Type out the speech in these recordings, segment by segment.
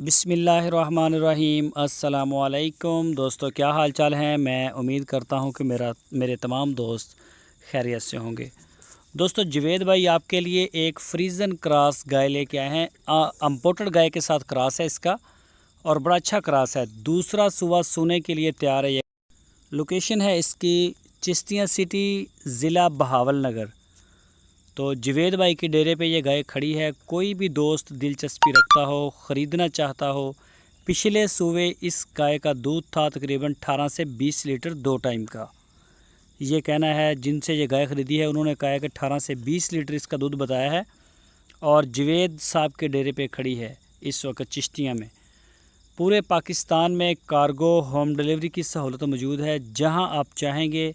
बिस्मिल्लाहिर्रहमानिर्रहीम। अस्सलामुअलैकुम दोस्तों, क्या हाल चाल हैं। मैं उम्मीद करता हूं कि मेरे तमाम दोस्त खैरियत से होंगे। दोस्तों, जवेद भाई आपके लिए एक फ्रीजन क्रॉस गाय लेके आए हैं। इम्पोर्टेड गाय के साथ क्रॉस है इसका, और बड़ा अच्छा क्रॉस है। दूसरा सुबह सोने के लिए तैयार है। ये लोकेशन है इसकी चिश्तिया सिटी, ज़िला बहावल नगर। तो जवेद भाई के डेरे पे ये गाय खड़ी है। कोई भी दोस्त दिलचस्पी रखता हो, ख़रीदना चाहता हो, पिछले सुबह इस गाय का दूध था तकरीबन 18 से 20 लीटर 2 टाइम का। ये कहना है जिनसे ये गाय ख़रीदी है, उन्होंने कहा है कि 18 से 20 लीटर इसका दूध बताया है। और जवेद साहब के डेरे पे खड़ी है इस वक्त चिश्तिया में। पूरे पाकिस्तान में कार्गो होम डिलीवरी की सहूलत मौजूद है। जहां आप चाहेंगे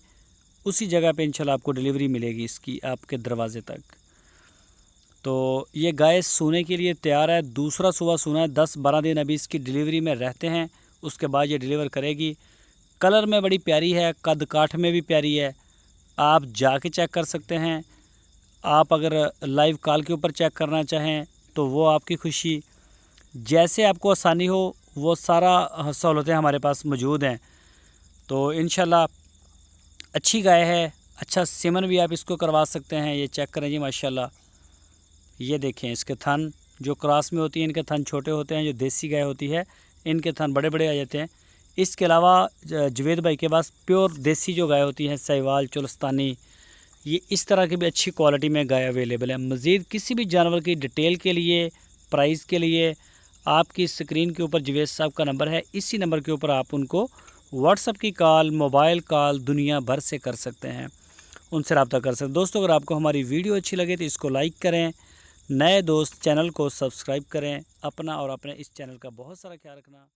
उसी जगह पे इंशाल्लाह आपको डिलीवरी मिलेगी इसकी आपके दरवाज़े तक। तो ये गाय सोने के लिए तैयार है। दूसरा सुबह सोना है। 10-12 दिन अभी इसकी डिलीवरी में रहते हैं, उसके बाद ये डिलीवर करेगी। कलर में बड़ी प्यारी है, कद काठ में भी प्यारी है। आप जाके चेक कर सकते हैं। आप अगर लाइव कॉल के ऊपर चेक करना चाहें तो वो आपकी खुशी। जैसे आपको आसानी हो वो सारा सहूलतें हमारे पास मौजूद हैं। तो इंशाल्लाह अच्छी गाय है। अच्छा सेमन भी आप इसको करवा सकते हैं। ये चेक करें जी, माशाल्लाह। ये देखें इसके थन, जो क्रॉस में होती हैं इनके थन छोटे होते हैं। जो देसी गाय होती है इनके थन बड़े बड़े आ जाते हैं। इसके अलावा जवेद भाई के पास प्योर देसी जो गाय होती हैं, साहिवाल, चोलस्तानी, ये इस तरह की भी अच्छी क्वालिटी में गाय अवेलेबल है। मज़ीद किसी भी जानवर की डिटेल के लिए, प्राइस के लिए आपकी स्क्रीन के ऊपर जवेद साहब का नंबर है। इसी नंबर के ऊपर आप उनको व्हाट्सअप की कॉल, मोबाइल कॉल दुनिया भर से कर सकते हैं, उनसे रब्ता कर सकते हैं। दोस्तों, अगर आपको हमारी वीडियो अच्छी लगे तो इसको लाइक करें। नए दोस्त चैनल को सब्सक्राइब करें। अपना और अपने इस चैनल का बहुत सारा ख्याल रखना।